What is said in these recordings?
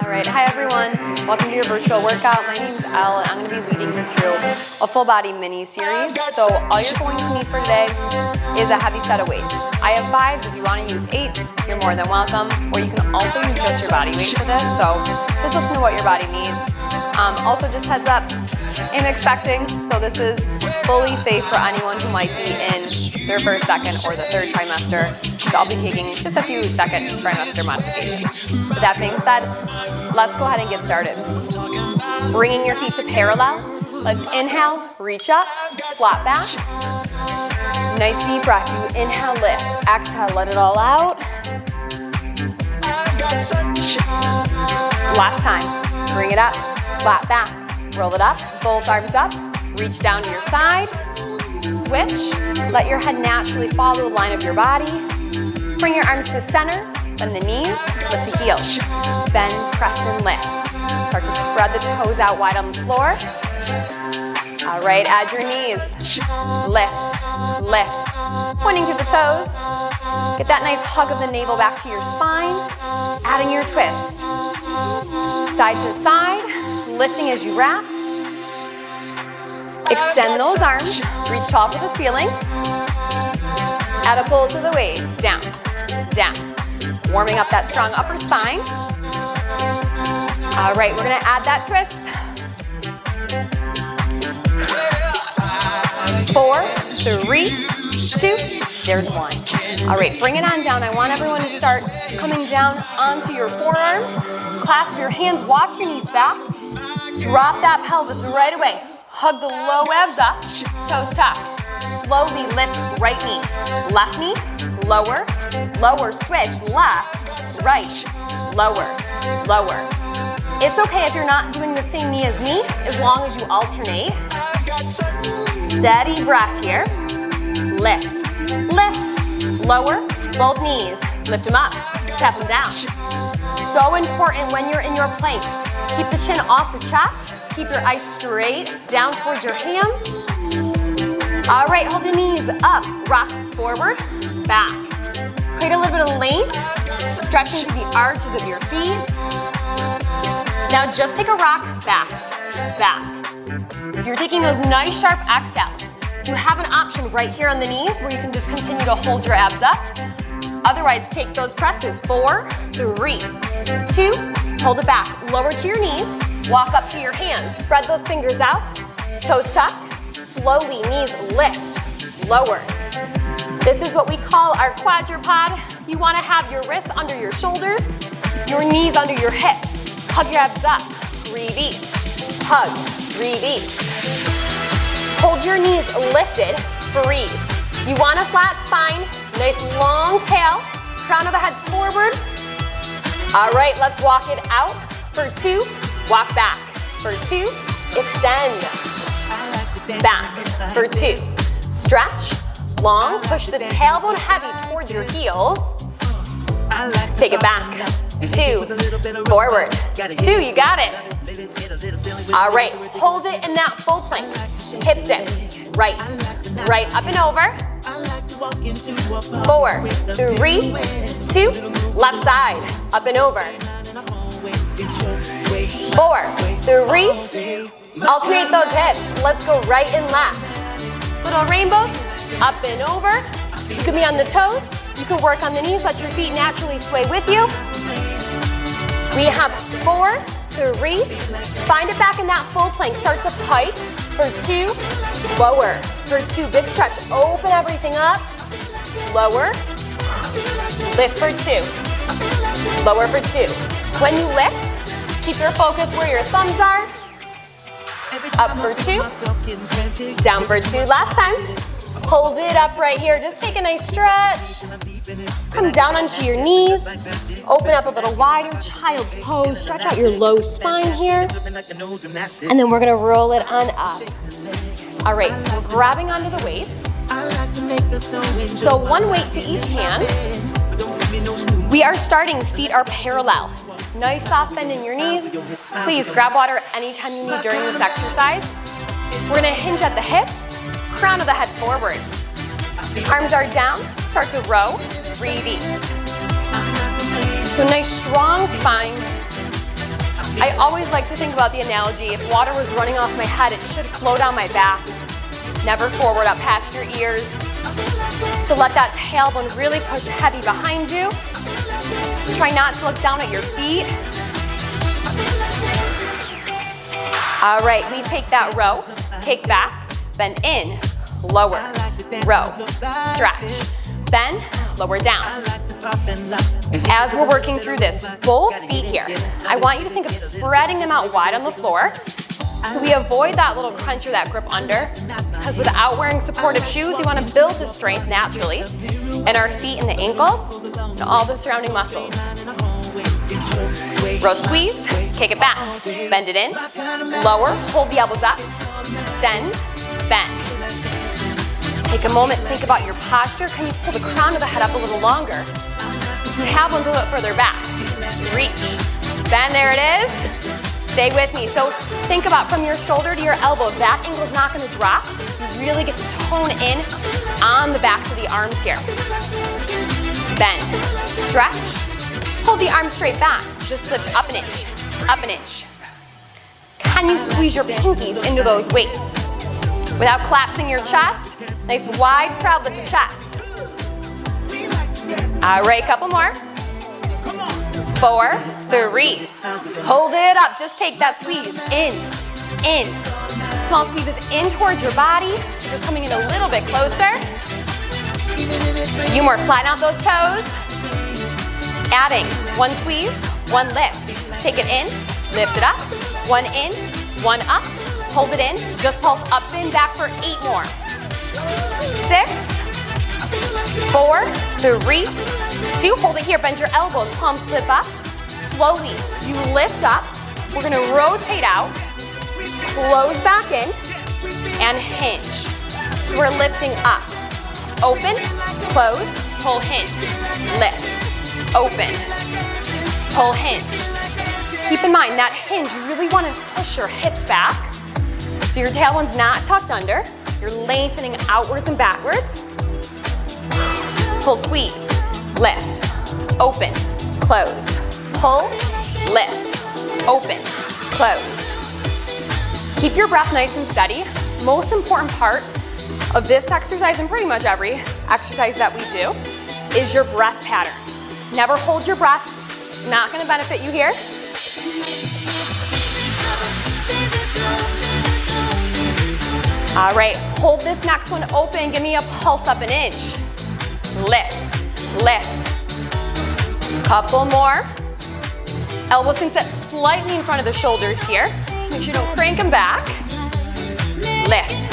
All right, hi everyone. Welcome to your virtual workout. My name's Elle, and I'm going to be leading you through a full body mini series. So all you're going to need for today is a heavy set of weights. I have 5. If you want to use 8, you're more than welcome. Or you can also use just your body weight for this. So just listen to what your body needs. Also, just heads up, I'm expecting, so this is fully safe for anyone who might be in their first, second, or the third trimester. So I'll be taking just a few second trimester modifications. With that being said, let's go ahead and get started. Bringing your feet to parallel. Let's inhale, reach up, flat back. Nice deep breath. You inhale, lift. Exhale, let it all out. Last time. Bring it up, flat back. Roll it up, both arms up. Reach down to your side. Switch. Let your head naturally follow the line of your body. Bring your arms to center, bend the knees, lift the heels. Bend, press, and lift. Start to spread the toes out wide on the floor. All right, add your knees. Lift, lift. Pointing through the toes. Get that nice hug of the navel back to your spine. Adding your twist. Side to side, lifting as you wrap. Extend those arms, reach tall for the ceiling. Add a pull to the waist, down, down. Warming up that strong upper spine. All right, we're gonna add that twist. 4, 3, 2, there's 1. All right, bring it on down. I want everyone to start coming down onto your forearms. Clasp your hands, walk your knees back. Drop that pelvis right away. Hug the low abs up, toes tuck. Slowly lift right knee. Left knee, lower, lower, switch, left, right, lower, lower. It's okay if you're not doing the same knee as me, as long as you alternate. Steady breath here. Lift, lift, lower, both knees. Lift them up, tap them down. So important when you're in your plank. Keep the chin off the chest. Keep your eyes straight down towards your hands. All right, hold your knees up. Rock forward, back. Create a little bit of length, stretching through the arches of your feet. Now just take a rock, back, back. You're taking those nice sharp exhales. You have an option right here on the knees where you can just continue to hold your abs up. Otherwise, take those presses. 4, 3, 2, hold it back. Lower to your knees, walk up to your hands. Spread those fingers out, toes tuck. Slowly, knees lift, lower. This is what we call our quadrupod. You want to have your wrists under your shoulders, your knees under your hips. Hug your abs up, release, hug, release. Hold your knees lifted, freeze. You want a flat spine, nice long tail, crown of the head's forward. All right, let's walk it out for 2, walk back for 2, extend. Back for 2. Stretch, long, push the tailbone heavy towards your heels. Take it back. 2, forward. 2, you got it. All right, hold it in that full plank. Hip dips, right, right, up and over. 4, 3, 2, left side, up and over. 4, 3, alternate those hips. Let's go right and left. Little rainbows, up and over. You can be on the toes. You can work on the knees. Let your feet naturally sway with you. We have 4, 3. Find it back in that full plank. Start to pike for 2. Lower for 2. Big stretch. Open everything up. Lower. Lift for 2. Lower for 2. When you lift, keep your focus where your thumbs are. Up for 2, down for 2. Last time, hold it up right here. Just take a nice stretch. Come down onto your knees. Open up a little wider, child's pose. Stretch out your low spine here. And then we're gonna roll it on up. All right, we're grabbing onto the weights. So 1 weight to each hand. We are starting, feet are parallel. Nice soft bend in your knees. Please grab water anytime you need during this exercise. We're gonna hinge at the hips, crown of the head forward. Arms are down, start to row, release. So nice strong spine, Always like to think about the analogy, if water was running off my head, it should flow down my back, never forward up past your ears. So let that tailbone really push heavy behind you. Try not to look down at your feet. All right, we take that row, kick back, bend in, lower, row, stretch, bend, lower down. As we're working through this, both feet here, I want you to think of spreading them out wide on the floor. So we avoid that little crunch or that grip under, because without wearing supportive shoes, you want to build the strength naturally in our feet and the ankles and all the surrounding muscles. Row squeeze, kick it back, bend it in, lower, hold the elbows up, extend, bend. Take a moment, think about your posture. Can you pull the crown of the head up a little longer? Tailbones a little further back. Reach, bend, there it is. Stay with me. So think about from your shoulder to your elbow, that angle is not going to drop. You really get to tone in on the backs of the arms here. Bend, stretch, hold the arms straight back. Just lift up an inch, up an inch. Can you squeeze your pinkies into those weights without collapsing your chest? Nice wide, proud lift of chest. All right, couple more. 4, 3. Hold it up. Just take that squeeze. In. Small squeezes in towards your body. Just coming in a little bit closer. A few more. Flatten out those toes. Adding 1 squeeze, 1 lift. Take it in, lift it up. 1 in, 1 up. Hold it in. Just pulse up and back for 8 more. 6, 4, 3, 2. Hold it here. Bend your elbows. Palms flip up. Slowly, you lift up. We're going to rotate out, close back in, and hinge. So we're lifting up. Open, close, pull, hinge. Lift, open, pull, hinge. Keep in mind that hinge, you really want to push your hips back. So your tailbone's not tucked under. You're lengthening outwards and backwards. Pull, squeeze, lift, open, close, pull, lift, open, close. Keep your breath nice and steady. Most important part of this exercise, and pretty much every exercise that we do, is your breath pattern. Never hold your breath. Not going to benefit you here. All right, hold this next one open. Give me a pulse up an inch. Lift, lift. Couple more. Elbows can sit slightly in front of the shoulders here. Just make sure you don't crank them back. Lift,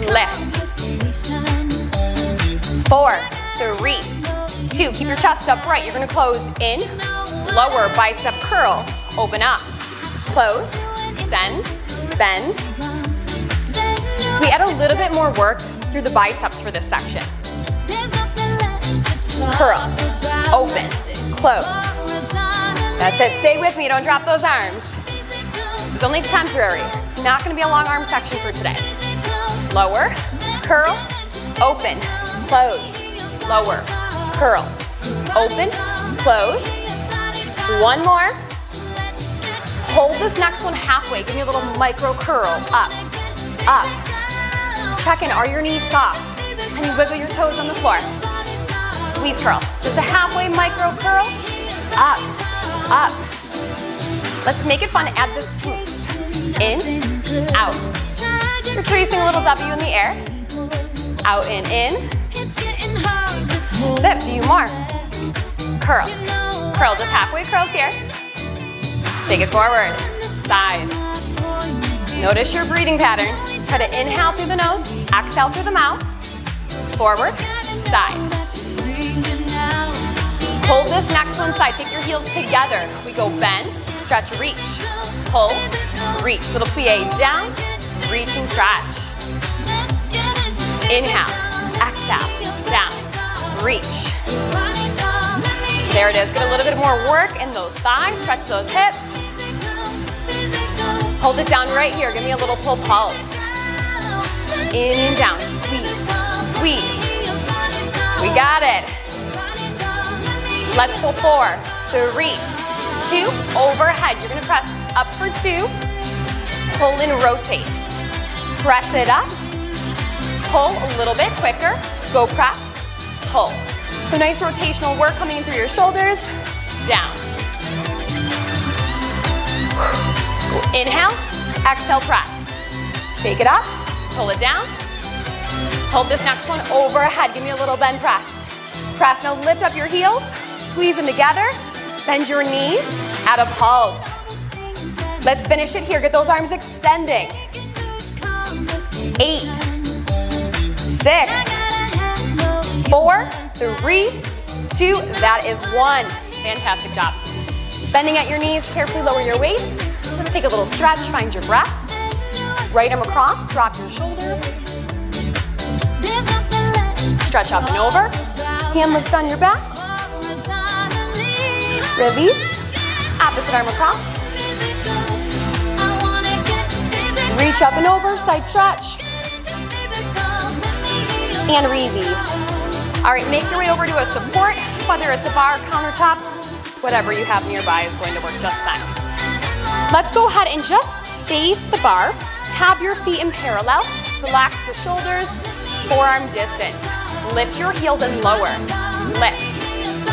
lift. 4, 3, 2. Keep your chest upright. You're going to close in, lower, bicep curl, open up, close, extend, bend. So we add a little bit more work through the biceps for this section. Curl, open, close. That's it. Stay with me. Don't drop those arms. It's only temporary. It's not going to be a long arm section for today. Lower, curl, open, close, lower, curl, open, close. 1 more. Hold this next one halfway. Give me a little micro curl. Up, up. Check in. Are your knees soft? Can you wiggle your toes on the floor? Squeeze curl. Just a halfway micro curl. Up, up. Let's make it fun. Add the swoops. In, out. We're tracing a little W in the air. Out and in. Zip. A few more. Curl. Curl. Just halfway curls here. Take it forward. Side. Notice your breathing pattern. Try to inhale through the nose. Exhale through the mouth. Forward. Side. Hold this next one side. Take your heels together. We go bend, stretch, reach, pull, reach. Little plie down, reach and stretch. Inhale, exhale, down, reach. There it is. Get a little bit more work in those thighs. Stretch those hips. Hold it down right here. Give me a little pull pulse. In and down. Squeeze, squeeze. We got it. Let's pull 4, 3, 2, overhead. You're going to press up for 2, pull and rotate. Press it up, pull a little bit quicker, go press, pull. So nice rotational work coming in through your shoulders, down. Inhale, exhale, press. Take it up, pull it down. Hold this next one overhead, give me a little bend press. Press, now lift up your heels, squeeze them together, bend your knees, add a pulse. Let's finish it here, get those arms extending. 8, 6, 4, 3, 2, that is 1. Fantastic job. Bending at your knees, carefully lower your waist. We're gonna take a little stretch, find your breath. Right arm across, drop your shoulder. Stretch up and over. Hand lifts on your back. Release. Opposite arm across. Reach up and over, side stretch. And release. All right, make your way over to a support, whether it's a bar, countertop, whatever you have nearby is going to work just fine. Let's go ahead and just face the bar. Have your feet in parallel. Relax the shoulders, forearm distance. Lift your heels and lower. Lift,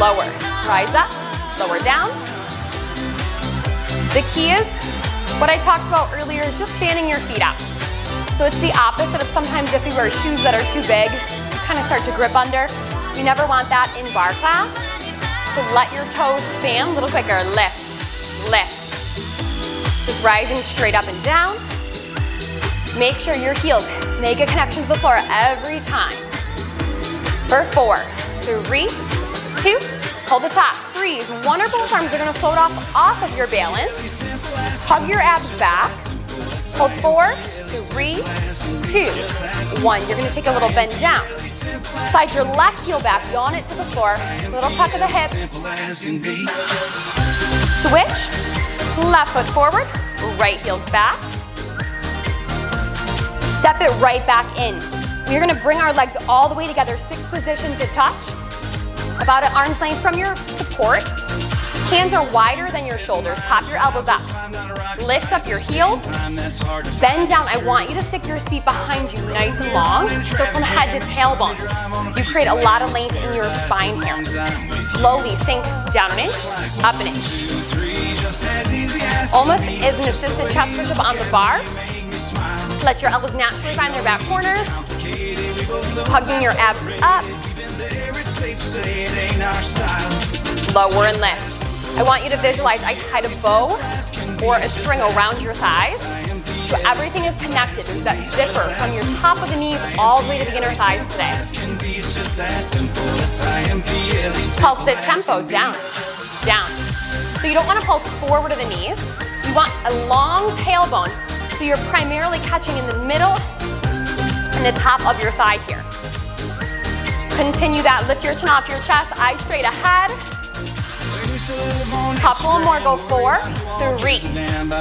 lower. Rise up, lower down. The key is, what I talked about earlier is just fanning your feet out. So it's the opposite of sometimes if you wear shoes that are too big, you kind of start to grip under. You never want that in bar class. So let your toes fan a little quicker. Lift, lift. Just rising straight up and down. Make sure your heels make a connection to the floor every time. For 4, 3, 2, hold the top. 3, one or both arms are gonna float off of your balance. Hug your abs back. Hold 4, 3, 2, 1. You're gonna take a little bend down. Slide your left heel back, yawn it to the floor. Little tuck of the hips. Switch, left foot forward, right heel's back. Step it right back in. We're gonna bring our legs all the way together, 6 position to touch. About an arm's length from your support. Hands are wider than your shoulders. Pop your elbows up. Lift up your heels. Bend down. I want you to stick your seat behind you nice and long. So from head to tailbone. You create a lot of length in your spine here. Slowly sink down an inch, up an inch. Almost as an assisted chest push-up on the bar. Let your elbows naturally find their back corners. Hugging your abs up. Lower and lift. I want you to visualize I tied a bow or a string around your thighs. So everything is connected. There's that zipper from your top of the knees all the way to the inner thighs today. Pulse it tempo, down, down. So you don't want to pulse forward to the knees. You want a long tailbone, so you're primarily catching in the middle and the top of your thigh here. Continue that, lift your chin off your chest, eyes straight ahead. Couple more, go 4, 3,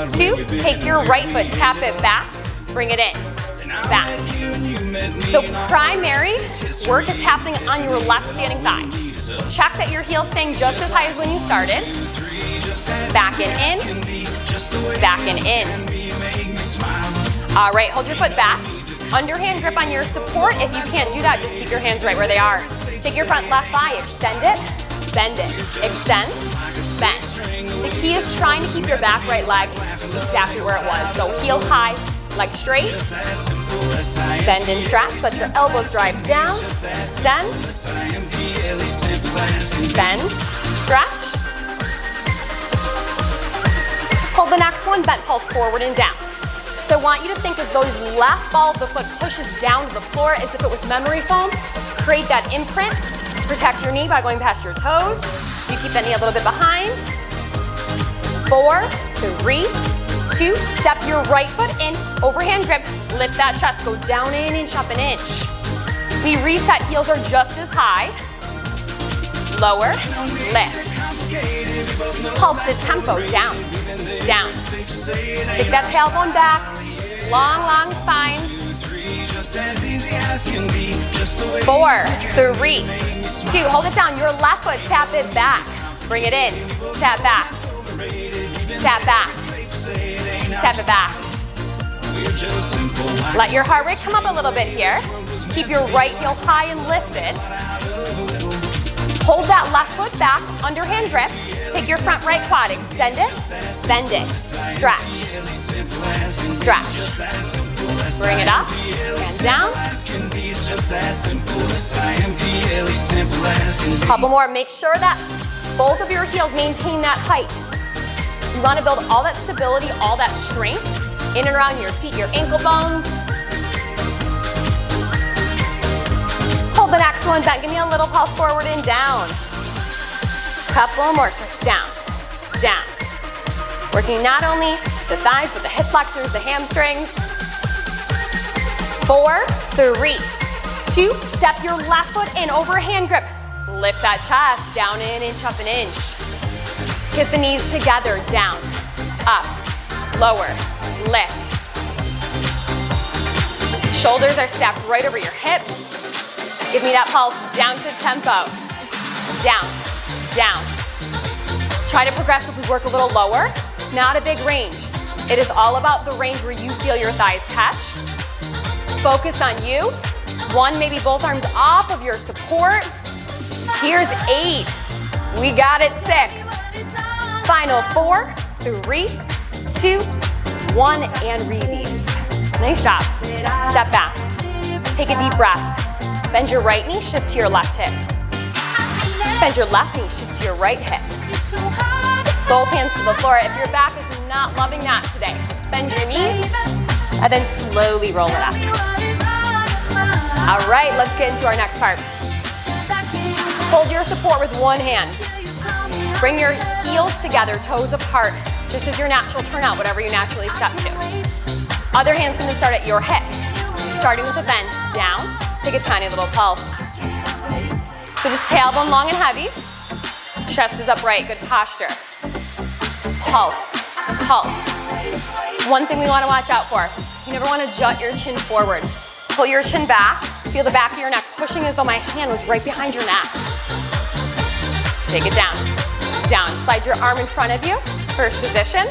2, take your right foot, tap it back, bring it in, back. So primary work is happening on your left standing thigh. Check that your heel's staying just as high as when you started. Back and in, back and in. All right, hold your foot back. Underhand grip on your support. If you can't do that, just keep your hands right where they are. Take your front left thigh, extend it, bend it, extend, bend. The key is trying to keep your back right leg exactly where it was. So heel high, leg straight, bend and stretch. Let your elbows drive down, extend, bend, stretch. Hold the next one, bent pulse forward and down. So I want you to think as though the left ball of the foot pushes down to the floor as if it was memory foam. Create that imprint. Protect your knee by going past your toes. You keep that knee a little bit behind. 4, 3, 2, step your right foot in, overhand grip, lift that chest, go down an inch, up an inch. We reset, heels are just as high. Lower, lift. Pulse the tempo, down, down. Stick that tailbone back, long, long spine. 4, 3, 2, hold it down. Your left foot, tap it back. Bring it in, tap back, tap back. step it back. Let your heart rate come up a little bit here. Keep your right heel high and lifted. Hold that left foot back, underhand grip. Take your front right quad, extend it, bend it, stretch, stretch. Bring it up and down. Couple more, make sure that both of your heels maintain that height. You want to build all that stability, all that strength in and around your feet, your ankle bones. Hold the next one back, give me a little pulse forward and down. Couple more, stretch down, down. Working not only the thighs, but the hip flexors, the hamstrings. 4, 3, 2, step your left foot in, overhand grip. Lift that chest, down an inch, up an inch. Kiss the knees together, down, up, lower, lift. Shoulders are stacked right over your hips. Give me that pulse, down to tempo. Down, down. Try to progressively work a little lower, not a big range. It is all about the range where you feel your thighs catch. Focus on you. 1, maybe both arms off of your support. Here's 8. We got it, 6. Final 4, 3, 2, 1, and release. Nice job. Step back. Take a deep breath. Bend your right knee, shift to your left hip. Bend your left knee, shift to your right hip. Both hands to the floor. If your back is not loving that today, bend your knees and then slowly roll it up. All right, let's get into our next part. Hold your support with one hand. Bring your heels together, toes apart. This is your natural turnout, whatever you naturally step to. Other hand's gonna start at your hip. Starting with a bend, down. Take a tiny little pulse. So just tailbone long and heavy. Chest is upright, good posture. Pulse, pulse. One thing we want to watch out for, you never want to jut your chin forward. Pull your chin back, feel the back of your neck pushing as though my hand was right behind your neck. Take it down, down. Slide your arm in front of you, first position.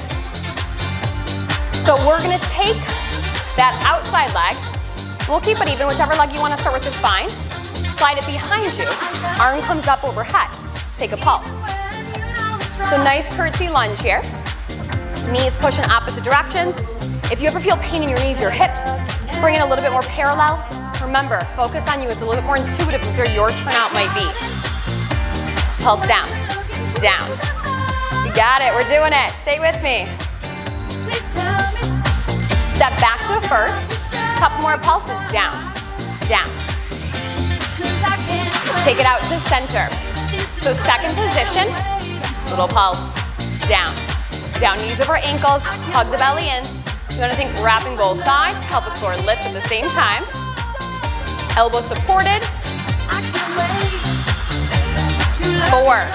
So we're gonna take that outside leg. We'll keep it even, whichever leg you want to start with is fine. Slide it behind you, arm comes up overhead. Take a pulse. So nice curtsy lunge here. Knees push in opposite directions. If you ever feel pain in your knees, your hips, bring it a little bit more parallel. Remember, focus on you. It's a little bit more intuitive of where your turnout might be. Pulse down, down. You got it, we're doing it. Stay with me. Step back to a first. Couple more pulses, down, down. Take it out to center. So second position, little pulse, down. Down, knees over ankles, hug the belly in. You want to think wrapping both sides, pelvic floor lifts at the same time. Elbows supported. 4,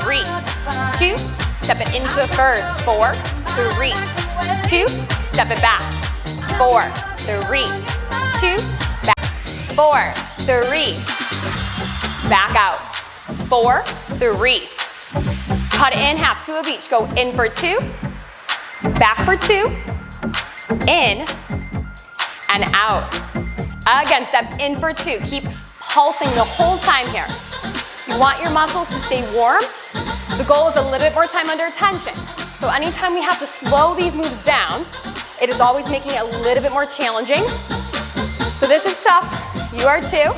3, 2, step it into a first. 4, 3, 2, step it back. 4, 3, 2, back. 4, 3, back out. 4, 3. Cut it in half, 2 of each. Go in for 2, back for 2, in, and out. Again, step in for 2. Keep pulsing the whole time here. You want your muscles to stay warm. The goal is a little bit more time under tension. So anytime we have to slow these moves down, it is always making it a little bit more challenging. So this is tough. You are too.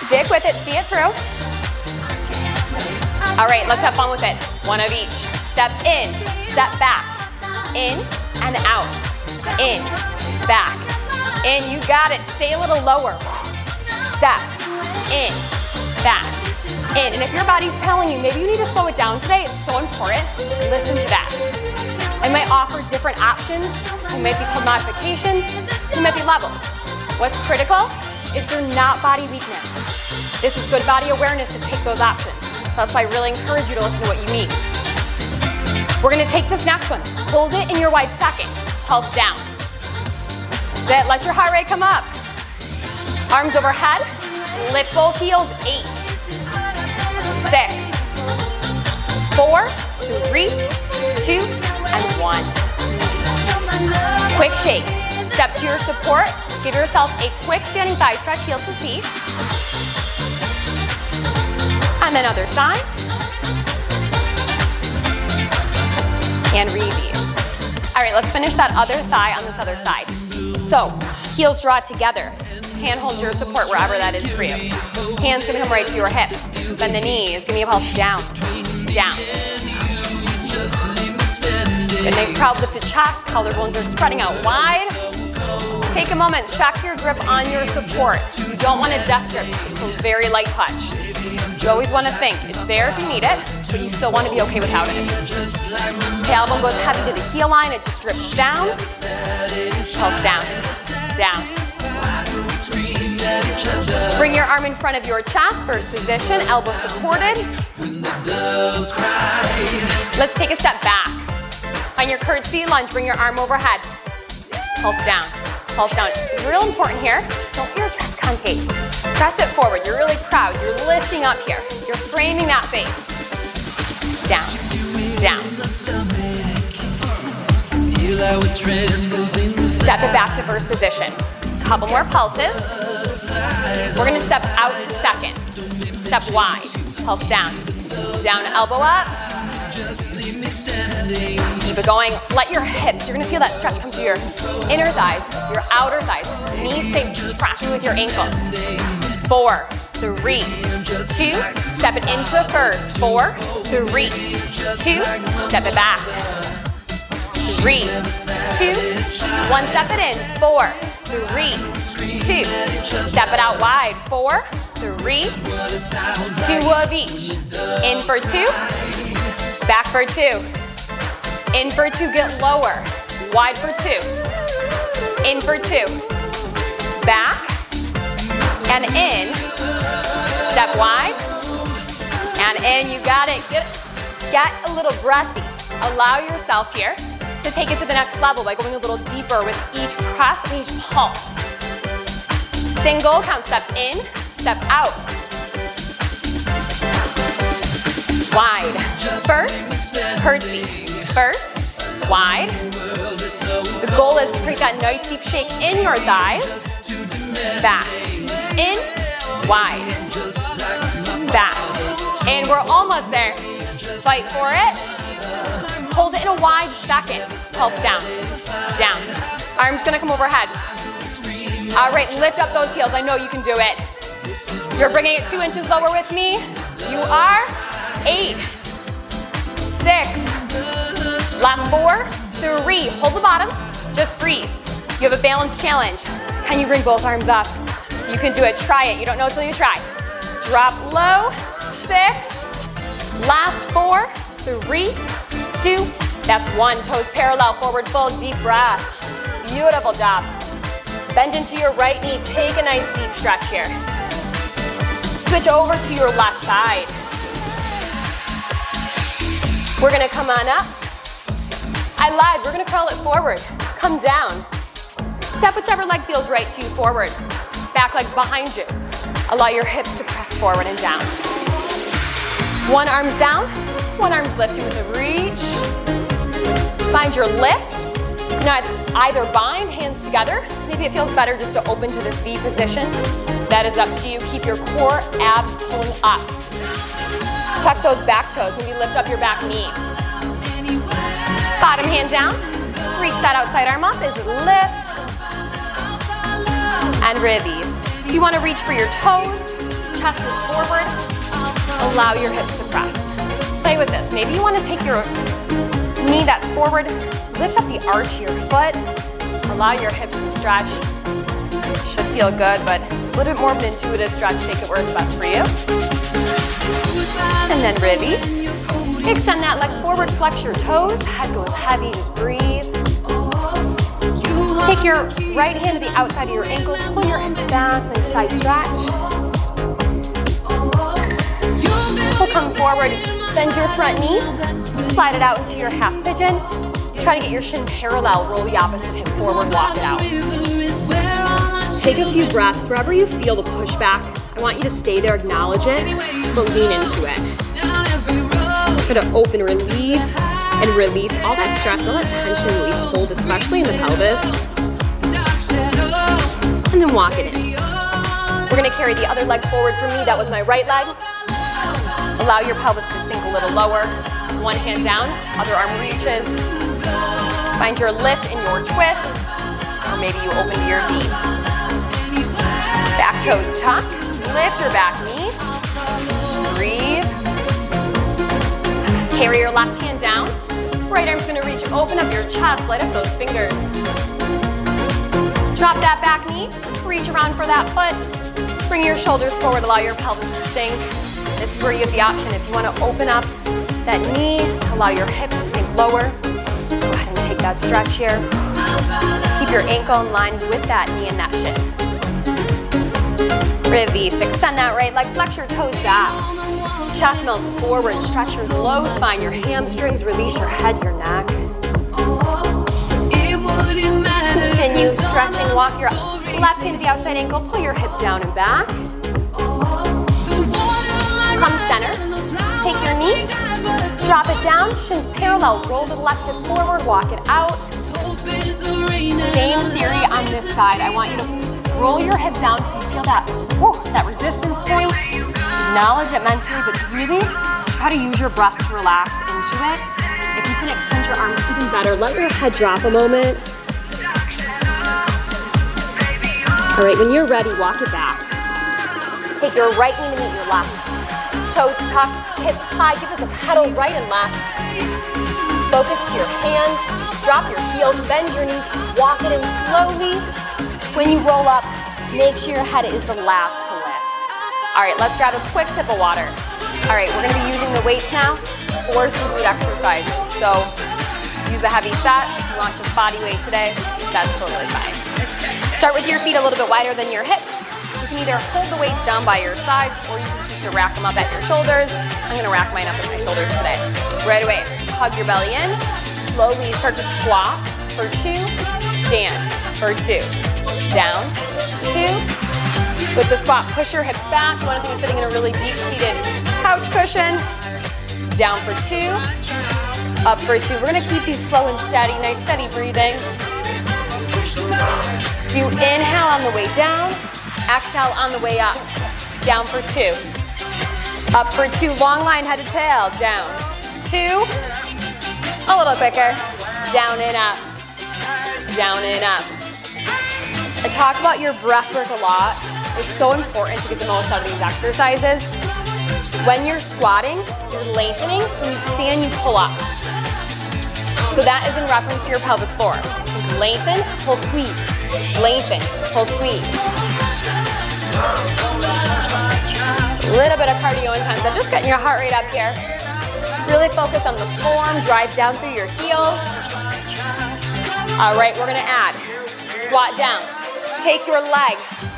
Stick with it, see it through. All right, let's have fun with it. 1 of each. Step in, step back, in and out, in, back, in. You got it. Stay a little lower. Step, in, back, in. And if your body's telling you maybe you need to slow it down today, it's so important, listen to that. I might offer different options. They might be called modifications. They might be levels. What's critical is they're not body weakness. This is good body awareness to take those options. So that's why I really encourage you to listen to what you need. We're gonna take this next one. Hold it in your wide second. Pulse down. That's it, let your heart rate come up. Arms overhead, lift both heels. 8, 6, 4, 3, 2, and 1. Quick shake. Step to your support. Give yourself a quick standing thigh stretch, heel to seat. And then other side. And release. All right, let's finish that other thigh on this other side. So, heels draw together. Hand holds your support wherever that is for you. Hands gonna come right to your hip. Bend the knees, give me a pulse down, down. Good, nice proud lifted chest, collarbones are spreading out wide. Take a moment, check your grip on your support. You don't want a death grip, it's a very light touch. You always want to think, it's there if you need it, but you still want to be okay without it. Tailbone goes heavy to the heel line, it just drips down. Pulse down, down. Bring your arm in front of your chest, first position, elbow supported. Let's take a step back. On your curtsy lunge, bring your arm overhead. Pulse down, pulse down. Real important here, don't let your chest concave. Press it forward, you're really proud, you're lifting up here. You're framing that face. Down, down. Step it back to first position. Couple more pulses. We're gonna step out to second. Step wide, pulse down. Down, elbow up. Keep it going. Let your hips, you're gonna feel that stretch come to your inner thighs, your outer thighs. Knees stay tracking with your ankles. 4, 3, 2, step it into first. 4, 3, 2, step it back. 3, 2, 1, step it in. 4, 3, 2, step it out wide. 4, 3, 2 of each. In for 2, back for 2. In for 2, get lower. Wide for 2. In for 2. Back. And in. Step wide. And in, you got it. Get a little breathy. Allow yourself here to take it to the next level by going a little deeper with each press and each pulse. Single, count step in, step out. Wide. First, curtsy. First, wide. The goal is to create that nice deep shake in your thighs. Back. In, wide. Back. And we're almost there. Fight for it. Hold it in a wide second. Pulse down. Down. Arms gonna come overhead. All right, lift up those heels. I know you can do it. You're bringing it 2 inches lower with me. You are 8, 6, last 4, 3. Hold the bottom, just freeze. You have a balance challenge. Can you bring both arms up? You can do it, try it. You don't know until you try. Drop low, 6, last 4, 3, 2, that's 1. Toes parallel, forward fold, deep breath. Beautiful job. Bend into your right knee, take a nice deep stretch here. Switch over to your left side. We're gonna come on up. I lied, we're gonna curl it forward. Come down. Step whichever leg feels right to you forward. Back leg's behind you. Allow your hips to press forward and down. One arm's down, one arm's lifting with a reach. Find your lift. Now either bind, hands together. Maybe it feels better just to open to this V position. That is up to you. Keep your core, abs pulling up. Tuck those back toes. Maybe lift up your back knee. Bottom hand down. Reach that outside arm up as you lift. And release. If you want to reach for your toes, chest is forward. Allow your hips to press. Play with this. Maybe you want to take your knee that's forward, lift up the arch of your foot. Allow your hips to stretch. Should feel good, but a little bit more of an intuitive stretch. Take it where it's best for you. And then release. Extend that leg forward, flex your toes. Head goes heavy, just breathe. Take your right hand to the outside of your ankles. Pull your hips back, nice side stretch. We'll come forward, bend your front knee. Slide it out into your half pigeon. Try to get your shin parallel. Roll the opposite hip forward, walk it out. Take a few breaths. Wherever you feel the pushback, I want you to stay there, acknowledge it, but lean into it. Try to open, relieve, and release all that stress, all that tension that we hold hold, especially in the pelvis. And then walk it in. We're gonna carry the other leg forward. For me, that was my right leg. Allow your pelvis to sink a little lower. One hand down, other arm reaches. Find your lift in your twist, or maybe you open to your V. Back toes tuck, lift your back knee. Breathe. Carry your left hand down. Right arm's gonna reach, open up your chest, light up those fingers. Drop that back knee, reach around for that foot. Bring your shoulders forward, allow your pelvis to sink. This is where you have the option if you want to open up that knee, allow your hip to sink lower. Go ahead and take that stretch here. Keep your ankle in line with that knee and that shin. Release, extend that right leg, flex your toes back. Chest melts forward, stretch your low spine, your hamstrings, release your head, your neck. Continue stretching, walk your left hand to the outside ankle, pull your hip down and back. Come center, take your knee, drop it down, shins parallel, roll the left hip forward, walk it out. Same theory on this side. I want you to roll your hip down till you feel that, that resistance point. Acknowledge it mentally, but really try to use your breath to relax into it. If you can extend your arms even better, let your head drop a moment. All right, when you're ready, walk it back. Take your right knee to meet your left. Toes tucked, hips high, give us a pedal right and left. Focus to your hands, drop your heels, bend your knees, walk it in slowly. When you roll up, make sure your head is the last to lift. All right, let's grab a quick sip of water. All right, we're gonna be using the weights now for some glute exercises. So use a heavy set. If you want just body weight today, that's totally fine. Start with your feet a little bit wider than your hips. You can either hold the weights down by your sides or you can choose to rack them up at your shoulders. I'm gonna rack mine up at my shoulders today. Right away, hug your belly in. Slowly start to squat for 2, stand for 2, down, 2. With the squat, push your hips back. You want to be sitting in a really deep-seated couch cushion. Down for 2, up for 2. We're gonna keep these slow and steady, nice steady breathing. Do inhale on the way down, exhale on the way up. Down for 2, up for 2, long line head to tail, down, 2, a little quicker, down and up, down and up. I talk about your breath work a lot. It's so important to get the most out of these exercises. When you're squatting, you're lengthening. When you stand, you pull up. So that is in reference to your pelvic floor. Lengthen, pull, squeeze. Lengthen, pull, squeeze. A little bit of cardio intensive, just getting your heart rate up here. Really focus on the form, drive down through your heels. All right, we're gonna add squat down. Take your leg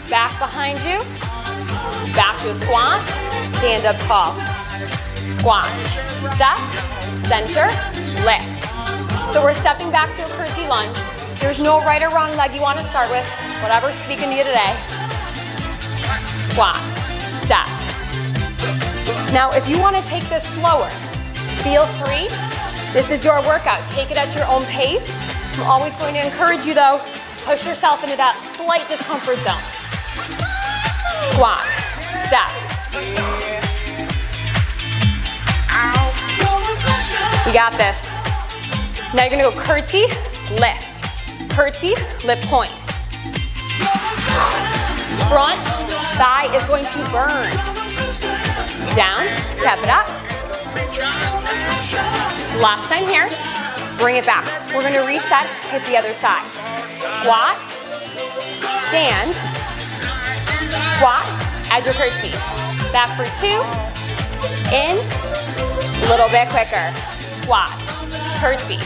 back behind you, back to a squat, stand up tall. Squat, step, center, lift. So we're stepping back to a curtsy lunge. There's no right or wrong leg you want to start with, whatever's speaking to you today. Squat, step. Now, if you want to take this slower, feel free. This is your workout. Take it at your own pace. I'm always going to encourage you, though, push yourself into that slight discomfort zone. Squat, step. You got this. Now you're gonna go curtsy, lift. Curtsy, lift point. Front thigh is going to burn. Down, tap it up. Last time here, bring it back. We're gonna reset, hit the other side. Squat, stand, squat, add your curtsy. Back for 2, in, a little bit quicker. Squat, curtsy.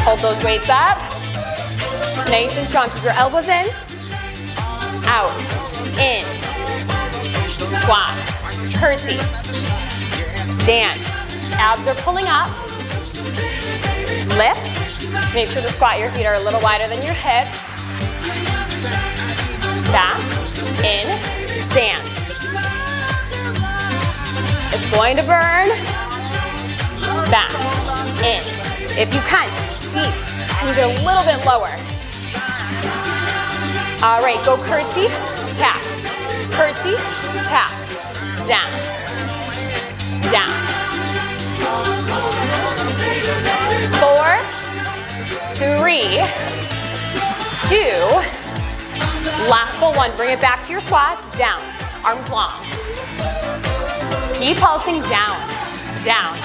Hold those weights up. Nice and strong, keep your elbows in, out, in, squat, curtsy, stand. Abs are pulling up, lift. Make sure to squat, your feet are a little wider than your hips. Back, in, stand. It's going to burn. Back, in. If you can, seat. Can you get a little bit lower? All right, go curtsy, tap. Curtsy, tap. Down. Down. 4, 3, 2. Last full one. Bring it back to your squats. Down. Arms long. Keep pulsing. Down. Down.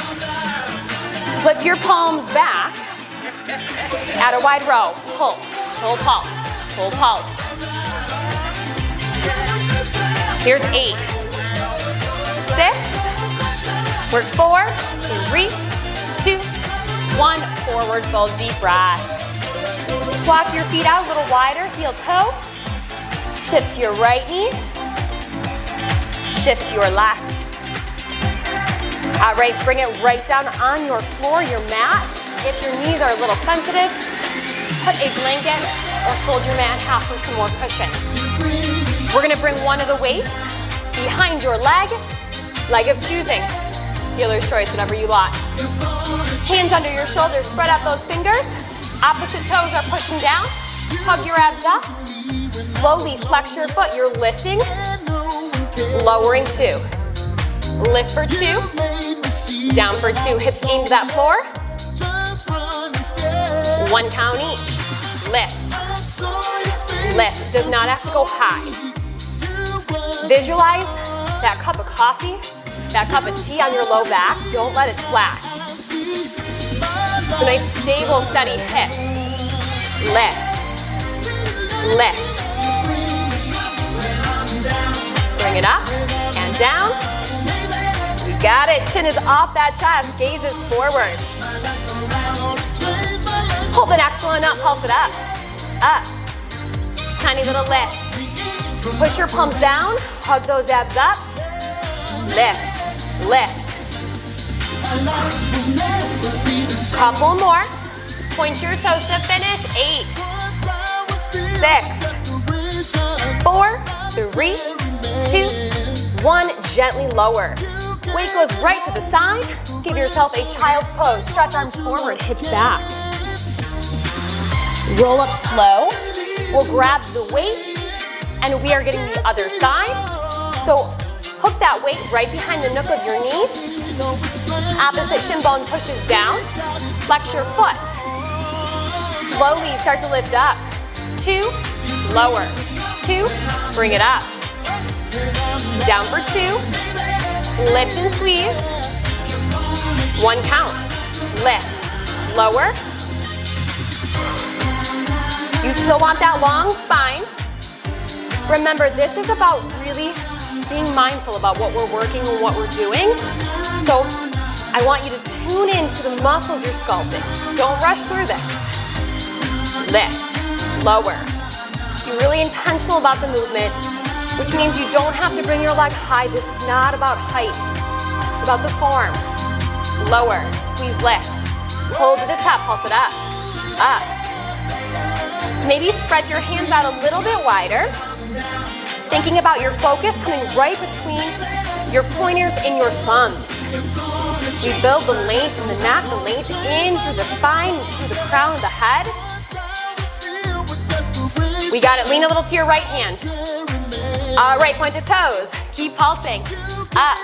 Flip your palms back. Add a wide row. Pull. Pull pulse. Pull pulse. Here's 8. 6. Work 4, 3, 2, 1. Forward fold, deep breath. Walk your feet out a little wider, heel toe. Shift to your right knee. Shift to your left. All right, bring it right down on your floor, your mat. If your knees are a little sensitive, put a blanket or fold your mat in half for some more cushion. We're gonna bring one of the weights behind your leg of choosing. Dealer's choice, whatever you want. Hands under your shoulders, spread out those fingers. Opposite toes are pushing down. Hug your abs up. Slowly flex your foot. You're lifting, lowering 2. Lift for 2. Down for 2. Hips aimed to that floor. 1 count each. Lift. Lift. Does not have to go high. Visualize that cup of coffee, that cup of tea on your low back. Don't let it splash. So nice, stable, steady hip. Lift. Lift. Bring it up and down. You got it. Chin is off that chest. Gaze is forward. Pull the next one up. Pulse it up. Up. Tiny little lift. Push your palms down. Hug those abs up. Lift. Lift. Couple more. Point your toes to finish. 8, 6, 4, 3, 2, 1. Gently lower. Weight goes right to the side. Give yourself a child's pose. Stretch arms forward, hips back. Roll up slow. We'll grab the weight and we are getting the other side. So hook that weight right behind the nook of your knee. Opposite shin bone pushes down. Flex your foot. Slowly start to lift up. 2, lower. 2, bring it up. Down for 2. Lift and squeeze. 1 count. Lift. Lower. You still want that long spine. Remember, this is about really being mindful about what we're working and what we're doing. So I want you to tune into the muscles you're sculpting. Don't rush through this. Lift, lower. Be really intentional about the movement, which means you don't have to bring your leg high. This is not about height. It's about the form. Lower, squeeze, lift. Pull to the top, pulse it up. Up. Maybe spread your hands out a little bit wider. Thinking about your focus coming right between your pointers and your thumbs. We build the length in the neck, the length in through the spine, through the crown of the head. We got it. Lean a little to your right hand. All right, point the toes. Keep pulsing. Up,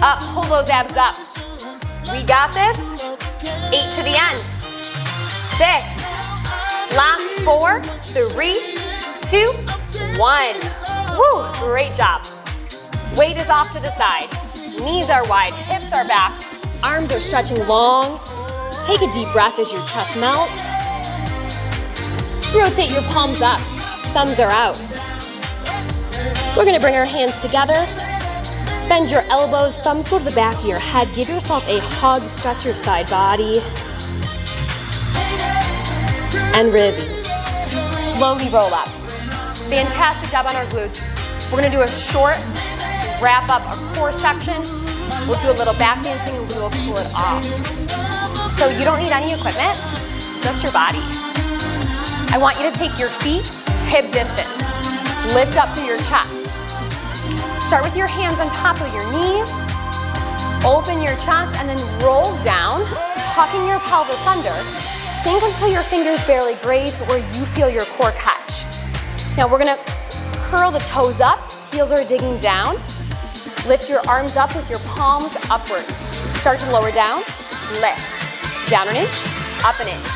up. Pull those abs up. We got this. 8 to the end. 6. Last 4, 3, 2, 1. Woo, great job. Weight is off to the side. Knees are wide, hips are back, arms are stretching long. Take a deep breath as your chest melts. Rotate your palms up, thumbs are out. We're gonna bring our hands together. Bend your elbows, thumbs go to the back of your head. Give yourself a hug, stretch your side body. And release. Slowly roll up. Fantastic job on our glutes. We're gonna do a short wrap up, a core section. We'll do a little back dancing and we'll pull it off. So you don't need any equipment, just your body. I want you to take your feet hip distance. Lift up through your chest. Start with your hands on top of your knees. Open your chest and then roll down, tucking your pelvis under. sink until your fingers barely graze, but where you feel your core catch. Now we're gonna curl the toes up, heels are digging down. Lift your arms up with your palms upwards. Start to lower down, lift. Down an inch, up an inch.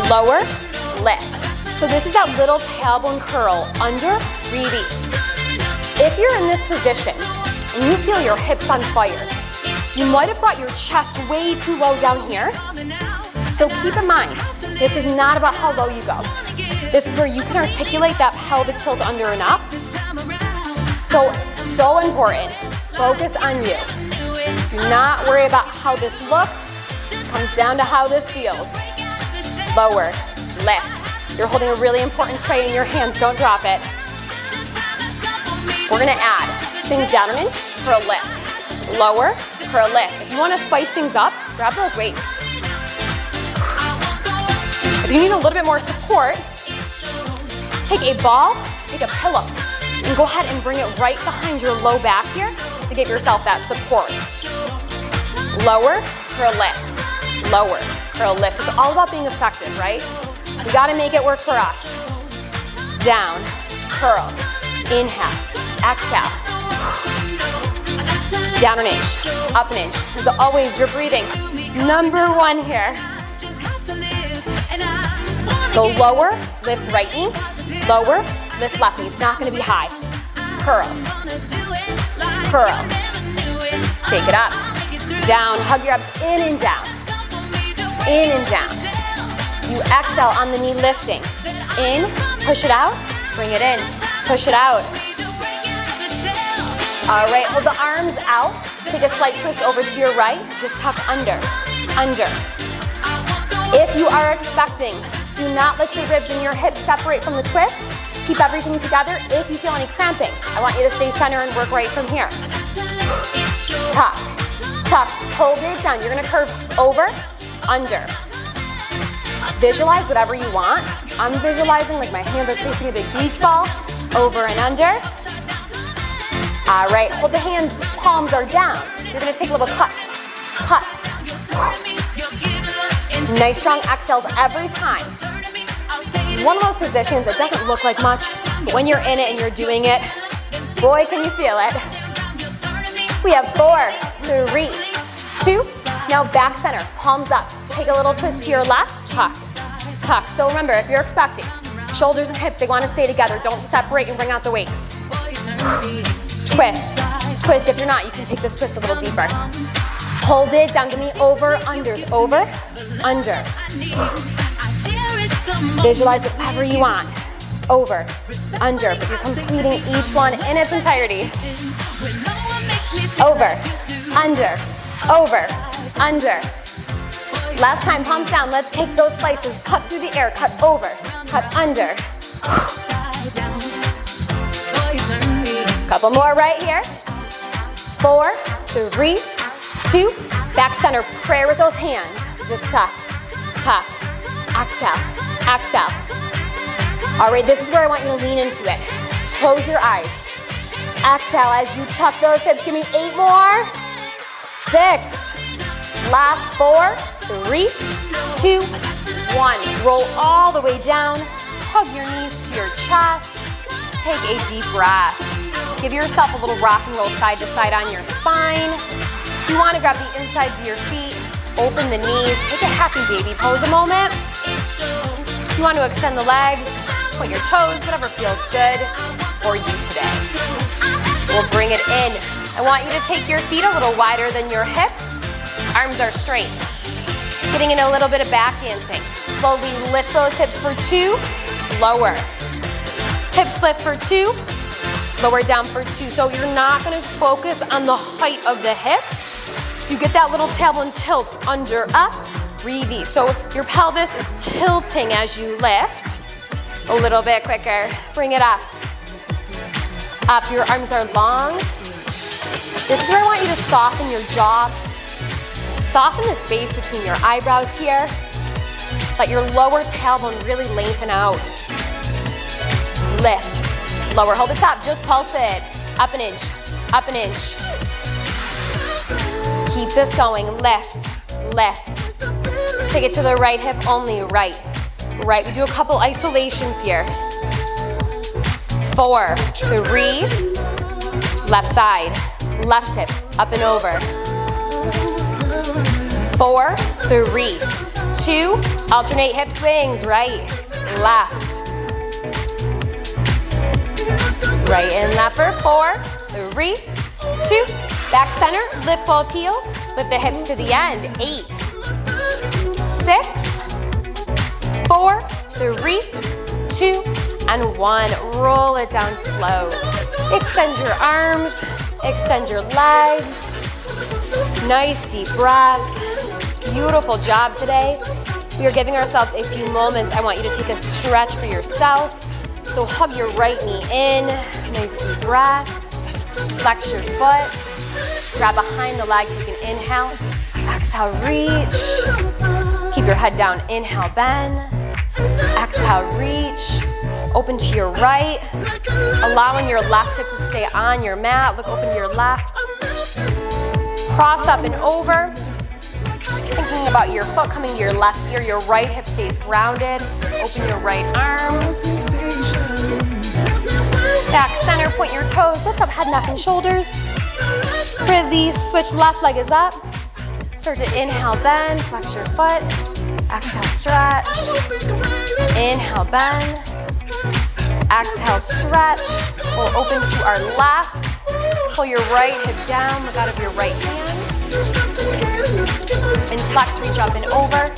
Lower, lift. So this is that little tailbone curl, under, release. If you're in this position and you feel your hips on fire, you might have brought your chest way too low down here. So keep in mind, this is not about how low you go. This is where you can articulate that pelvic tilt under and up. So important. Focus on you. Do not worry about how this looks. It comes down to how this feels. Lower, lift. You're holding a really important tray in your hands. Don't drop it. We're gonna add, swing down an inch for a lift. Lower for a lift. If you wanna spice things up, grab those weights. If you need a little bit more support, take a ball, take a pillow, and go ahead and bring it right behind your low back here to give yourself that support. Lower for a lift. Lower for a lift. It's all about being effective, right? We gotta make it work for us. Down, curl, inhale, exhale. Down an inch, up an inch. As always, you're breathing. Number one here. Go lower, lift right knee. Lower, lift left knee. It's not gonna be high. Curl, curl. Take it up. Down, hug your abs in and down. In and down. You exhale on the knee lifting. In, push it out, bring it in, push it out. All right, hold the arms out. Take a slight twist over to your right. Just tuck under, under. If you are expecting, do not let your ribs and your hips separate from the twist. Keep everything together. If you feel any cramping, I want you to stay center and work right from here. Tuck, tuck, hold it down. You're gonna curve over, under. Visualize whatever you want. I'm visualizing like my hands are chasing a big beach ball, over and under. All right, hold the hands, palms are down. You're gonna take a little cut, cut. Nice strong exhales every time. It's one of those positions that doesn't look like much, but when you're in it and you're doing it, boy, can you feel it. We have 4, 3, 2. Now back center, palms up. Take a little twist to your left, tuck, tuck. So remember, if you're expecting, shoulders and hips, they want to stay together. Don't separate and bring out the weights. Twist, twist. If you're not, you can take this twist a little deeper. Hold it down, give me over, unders, over, under. Visualize whatever you want. Over, under, but you're completing each one in its entirety. Over, under, over, under. Last time, palms down. Let's take those slices. Cut through the air, cut over, cut under. Couple more right here. 4, 3, 2. Back center, prayer with those hands. Just tuck, tuck, exhale, exhale. All right, this is where I want you to lean into it. Close your eyes. Exhale as you tuck those hips. Give me 8 more. 6. Last 4, 3, 2, 1. Roll all the way down. Hug your knees to your chest. Take a deep breath. Give yourself a little rock and roll side to side on your spine. If you want to grab the insides of your feet, open the knees. Take a happy baby pose a moment. If you want to extend the legs, point your toes, whatever feels good for you today. We'll bring it in. I want you to take your feet a little wider than your hips. Arms are straight. Getting in a little bit of back dancing. Slowly lift those hips for 2, lower. Hips lift for 2, lower down for 2. So you're not gonna focus on the height of the hips. You get that little tailbone tilt, under, up, release. So your pelvis is tilting as you lift. A little bit quicker, bring it up. Up, your arms are long. This is where I want you to soften your jaw. Soften the space between your eyebrows here. Let your lower tailbone really lengthen out. Lift, lower, hold the top, just pulse it. Up an inch, up an inch. Keep this going, lift, lift. Take it to the right hip only, right. Right, we do a couple isolations here. 4, 3, left side, left hip, up and over. 4, 3, 2, alternate hip swings, right, left. Right and left for 4, 3, 2, back center, lift both heels, lift the hips to the end, 8, 6, 4, 3, 2, and 1. Roll it down slow. Extend your arms, extend your legs. Nice deep breath. Beautiful job today. We are giving ourselves a few moments. I want you to take a stretch for yourself. So hug your right knee in. Nice deep breath. Flex your foot. Grab behind the leg, take an inhale. Exhale, reach. Keep your head down. Inhale, bend. Exhale, reach. Open to your right. Allowing your left hip to stay on your mat. Look open to your left. Cross up and over. Thinking about your foot coming to your left ear. Your right hip stays grounded. Open your right arm. Back center, point your toes. Lift up head, neck, and shoulders. Release, switch, left leg is up. Start to inhale, bend, flex your foot. Exhale, stretch. Inhale, bend. Exhale, stretch. We'll open to our left. Pull your right hip down, look out of your right hand. And flex, reach up and over.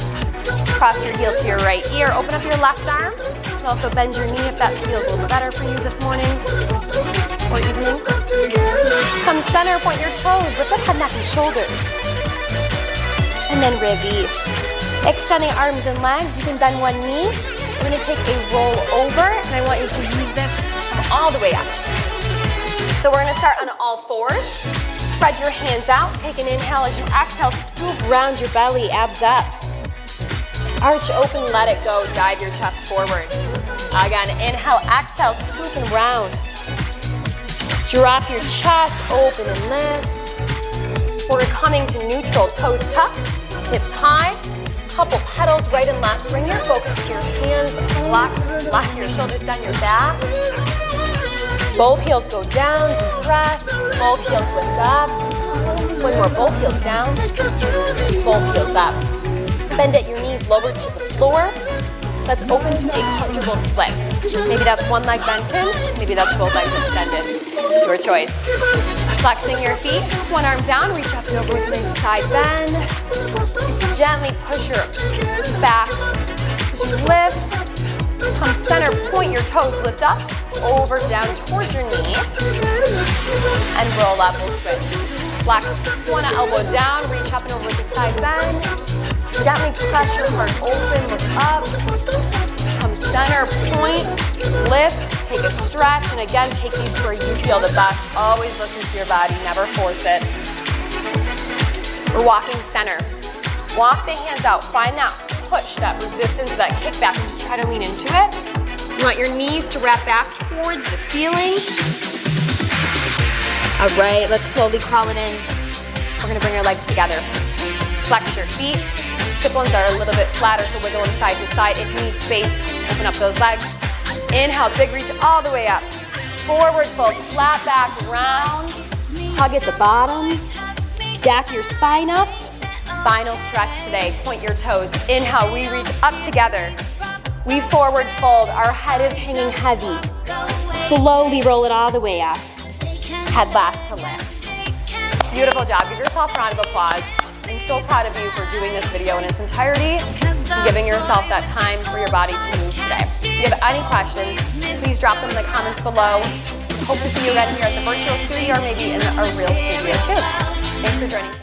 Cross your heel to your right ear. Open up your left arm. You can also bend your knee if that feels a little better for you this morning or evening. Come center, point your toes. Lift up head, neck, and shoulders. And then release. Extending arms and legs. You can bend one knee. We're going to take a roll over, and I want you to use this to come all the way up. So we're going to start on all fours. Spread your hands out. Take an inhale. As you exhale, scoop round your belly, abs up. Arch open, let it go. Dive your chest forward. Again, inhale, exhale, scoop and round. Drop your chest, open and lift. We're coming to neutral, toes tucked, hips high. Couple pedals, right and left. Bring your focus to your hands. Lock your shoulders down your back. Both heels go down, deep breath. Both heels lift up. One more, both heels down. Both heels up. Bend at your knees, lower to the floor. Let's open to a comfortable split. Maybe that's one leg bent in, maybe that's both legs extended. Your choice. Flexing your feet, one arm down, reach up and over with a nice side bend. Gently push your back, push your lift. Come center, point your toes, lift up, over, down towards your knee. And roll up, we'll switch. Flex one elbow down, reach up and over with a side bend. Gently press your heart open, look up. Come center, point, lift, take a stretch, and again, take these to where you feel the best. Always listen to your body, never force it. We're walking center. Walk the hands out, find that push, that resistance, that kickback, and just try to lean into it. You want your knees to wrap back towards the ceiling. All right, let's slowly crawl it in. We're gonna bring our legs together. Flex your feet. Sit bones are a little bit flatter, so wiggle them side to side. If you need space, open up those legs. Inhale, big reach all the way up. Forward fold, flat back, round. Hug at the bottom. Stack your spine up. Final stretch today, point your toes. Inhale, we reach up together. We forward fold, our head is hanging heavy. Slowly roll it all the way up. Head last to lift. Beautiful job, give yourself a round of applause. I'm so proud of you for doing this video in its entirety and giving yourself that time for your body to move today. If you have any questions, please drop them in the comments below. Hope to see you again here at the virtual studio or maybe in a real studio soon. Thanks for joining today.